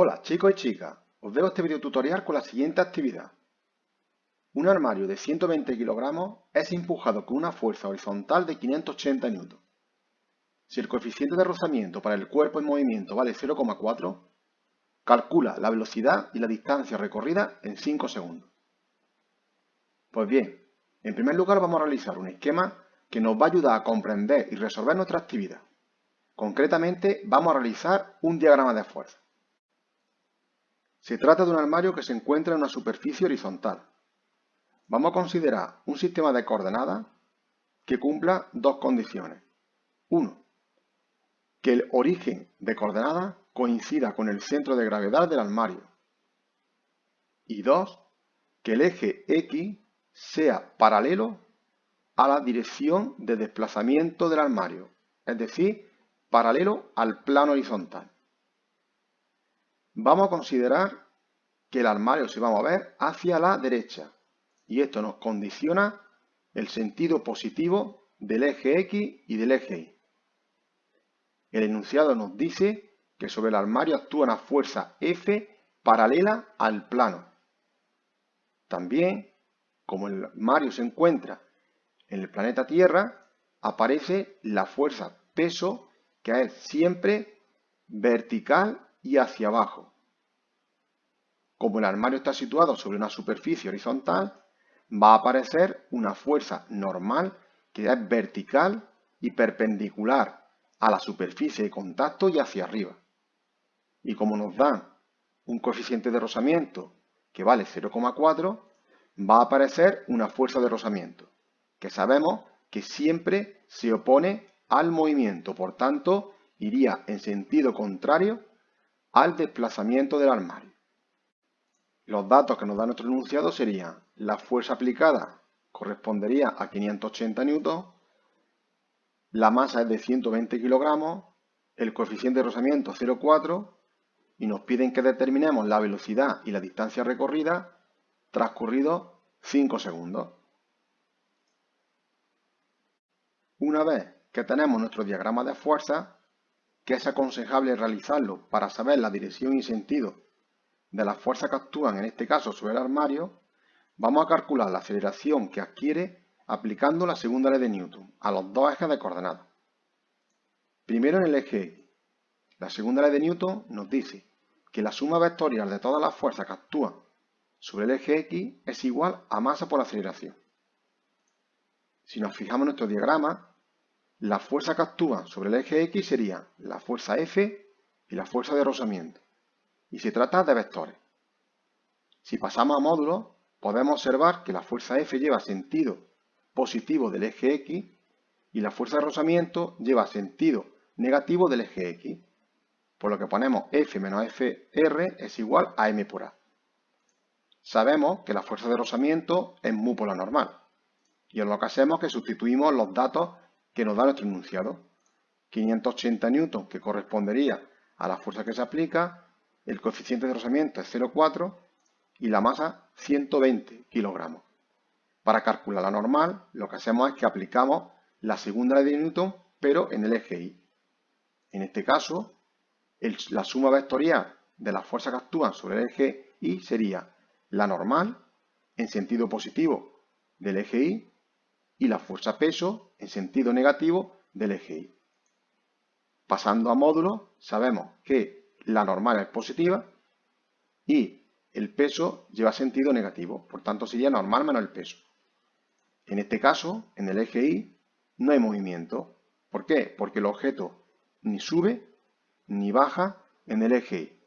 Hola chicos y chicas, os dejo este video tutorial con la siguiente actividad. Un armario de 120 kilogramos es empujado con una fuerza horizontal de 580 N. Si el coeficiente de rozamiento para el cuerpo en movimiento vale 0,4, calcula la velocidad y la distancia recorrida en 5 segundos. Pues bien, en primer lugar vamos a realizar un esquema que nos va a ayudar a comprender y resolver nuestra actividad. Concretamente, vamos a realizar un diagrama de fuerza. Se trata de un armario que se encuentra en una superficie horizontal. Vamos a considerar un sistema de coordenadas que cumpla dos condiciones. 1. Que el origen de coordenadas coincida con el centro de gravedad del armario. Y 2. Que el eje X sea paralelo a la dirección de desplazamiento del armario, es decir, paralelo al plano horizontal. Vamos a considerar que el armario se va a mover hacia la derecha y esto nos condiciona el sentido positivo del eje X y del eje Y. El enunciado nos dice que sobre el armario actúa una fuerza F paralela al plano. También, como el armario se encuentra en el planeta Tierra, aparece la fuerza peso, que es siempre vertical y hacia abajo. Como el armario está situado sobre una superficie horizontal, va a aparecer una fuerza normal que es vertical y perpendicular a la superficie de contacto y hacia arriba. Y como nos dan un coeficiente de rozamiento que vale 0,4, va a aparecer una fuerza de rozamiento, que sabemos que siempre se opone al movimiento, por tanto, iría en sentido contrario al desplazamiento del armario. Los datos que nos da nuestro enunciado serían: la fuerza aplicada correspondería a 580 N, la masa es de 120 kilogramos, el coeficiente de rozamiento 0,4 y nos piden que determinemos la velocidad y la distancia recorrida transcurridos 5 segundos. Una vez que tenemos nuestro diagrama de fuerza, que es aconsejable realizarlo para saber la dirección y sentido de las fuerzas que actúan, en este caso sobre el armario, vamos a calcular la aceleración que adquiere aplicando la segunda ley de Newton a los dos ejes de coordenadas. Primero en el eje X. La segunda ley de Newton nos dice que la suma vectorial de todas las fuerzas que actúan sobre el eje X es igual a masa por aceleración. Si nos fijamos en nuestro diagrama, la fuerza que actúa sobre el eje X sería la fuerza F y la fuerza de rozamiento. Y se trata de vectores. Si pasamos a módulos, podemos observar que la fuerza F lleva sentido positivo del eje X y la fuerza de rozamiento lleva sentido negativo del eje X, por lo que ponemos F menos Fr es igual a m por a. Sabemos que la fuerza de rozamiento es mu por la normal, y lo que hacemos es que sustituimos los datos que nos da nuestro enunciado. 580 N, que correspondería a la fuerza que se aplica, el coeficiente de rozamiento es 0,4 y la masa 120 kilogramos. Para calcular la normal, lo que hacemos es que aplicamos la segunda ley de Newton, pero en el eje Y. En este caso, la suma vectorial de las fuerzas que actúan sobre el eje Y sería la normal en sentido positivo del eje Y la fuerza peso en sentido negativo del eje Y. Pasando a módulos, sabemos que la normal es positiva y el peso lleva sentido negativo, por tanto sería normal menos el peso. En este caso, en el eje Y no hay movimiento. ¿Por qué? Porque el objeto ni sube ni baja en el eje Y.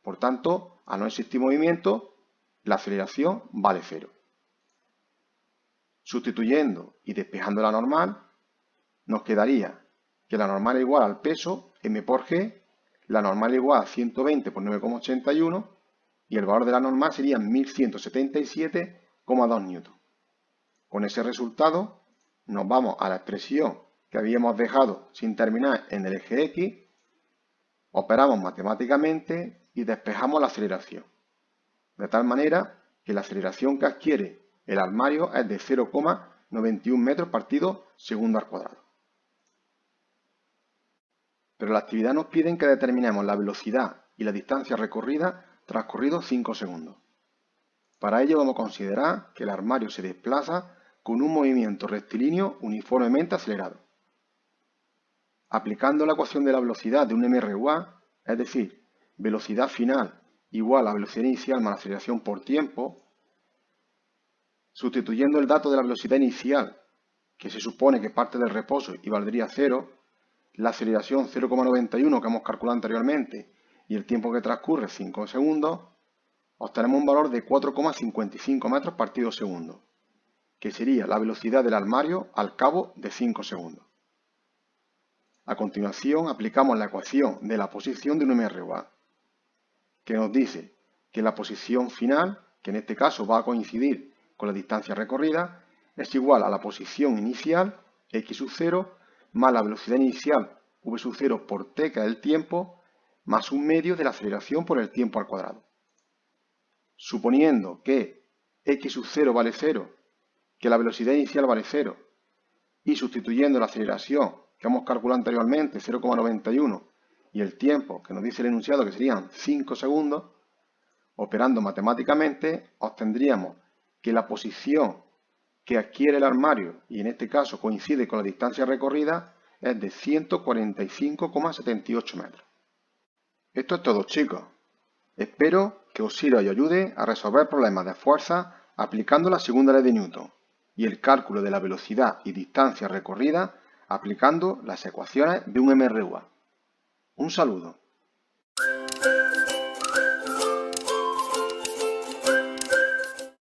Por tanto, al no existir movimiento, la aceleración vale 0. Sustituyendo y despejando la normal, nos quedaría que la normal es igual al peso, m por g, la normal es igual a 120 por 9,81 y el valor de la normal sería 1177,2 newton. Con ese resultado nos vamos a la expresión que habíamos dejado sin terminar en el eje X, operamos matemáticamente y despejamos la aceleración. De tal manera que la aceleración que adquiere el armario es de 0,91 metros partido segundo al cuadrado. Pero la actividad nos pide que determinemos la velocidad y la distancia recorrida transcurridos 5 segundos. Para ello vamos a considerar que el armario se desplaza con un movimiento rectilíneo uniformemente acelerado. Aplicando la ecuación de la velocidad de un MRUA, es decir, velocidad final igual a velocidad inicial más la aceleración por tiempo, sustituyendo el dato de la velocidad inicial, que se supone que parte del reposo y valdría 0, la aceleración 0,91 que hemos calculado anteriormente y el tiempo que transcurre 5 segundos, obtenemos un valor de 4,55 metros partido segundo, que sería la velocidad del armario al cabo de 5 segundos. A continuación aplicamos la ecuación de la posición de un MRUA, que nos dice que la posición final, que en este caso va a coincidir con la distancia recorrida, es igual a la posición inicial, x sub 0, más la velocidad inicial, v sub 0 por t, que es el tiempo, más un medio de la aceleración por el tiempo al cuadrado. Suponiendo que x sub 0 vale 0, que la velocidad inicial vale 0, y sustituyendo la aceleración que hemos calculado anteriormente, 0,91, y el tiempo que nos dice el enunciado que serían 5 segundos, operando matemáticamente obtendríamos que la posición que adquiere el armario, y en este caso coincide con la distancia recorrida, es de 145,78 metros. Esto es todo, chicos. Espero que os sirva y ayude a resolver problemas de fuerza aplicando la segunda ley de Newton y el cálculo de la velocidad y distancia recorrida aplicando las ecuaciones de un MRUA. Un saludo.